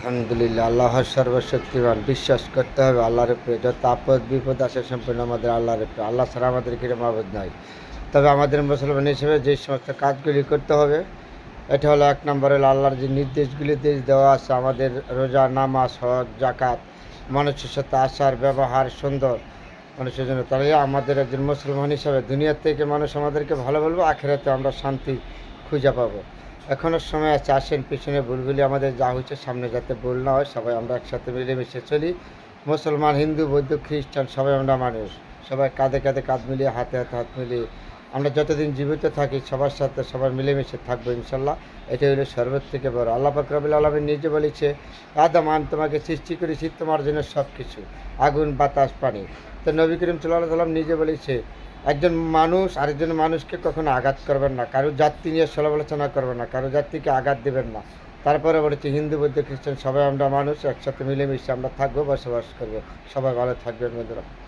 আলহামদুলিল্লাহ, আল্লাহ সর্বশক্তিমান। বিশ্বাস করতে হবে আল্লাহর উপরে। যত আপদ বিপদ আসে সম্পূর্ণ আমাদের আল্লাহর উপরে। আল্লাহ ছাড়া আমাদের কোনো মাবুদ নাই। তবে আমাদের মুসলমান হিসেবে যে সমস্ত কাজগুলি করতে হবে, এটা হলো এক নম্বর হলো আল্লাহর যে নির্দেশগুলি দেওয়া আছে, আমাদের রোজা, নামাজ, হজ, জাকাত, মানুষের সাথে আচার ব্যবহার সুন্দর, মানুষের জন্য। তাহলে আমাদের একজন মুসলমান হিসাবে দুনিয়ার থেকে মানুষ আমাদেরকে ভালো বলবো, আখেরাতে আমরা শান্তি খুঁজে পাবো। এখনও সময় আছে, আসেন পিছনে ভুলগুলি আমাদের যা হচ্ছে সামনে যাতে ভুল না হয়। সবাই আমরা একসাথে মিলেমিশে চলি। মুসলমান, হিন্দু, বৌদ্ধ, খ্রিস্টান সবাই আমরা মানুষ। সবাই কাঁধে কাঁধে কাঁধ মিলিয়ে, হাতে হাতে হাত মিলিয়ে আমরা যতদিন জীবিত থাকি সবার সাথে সবার মিলেমিশে থাকবো ইনশাল্লাহ। এটা হলো সর্বত থেকে বড়। আল্লাহ পাক রব্বুল আলামিন নিজে বলেছে, আদম, আমি তোমাকে সৃষ্টি করেছি তোমার জন্য সব কিছু, আগুন, বাতাস, পানি। তো নবী করিম সাল্লাল্লাহু আলাইহি সাল্লাম নিজে বলেছে, একজন মানুষ আরেকজন মানুষকে কখনো আঘাত করবেন না, কারো জাতি নিয়ে সমালোচনা করবেন না, কারো জাতিকে আঘাত দেবেন না। তারপরে বলেছে, হিন্দু, বৌদ্ধ, খ্রিস্টান সবাই আমরা মানুষ, একসাথে মিলেমিশে আমরা থাকবো, বসবাস করবো। সবাই ভালো থাকবেন বন্ধুরা।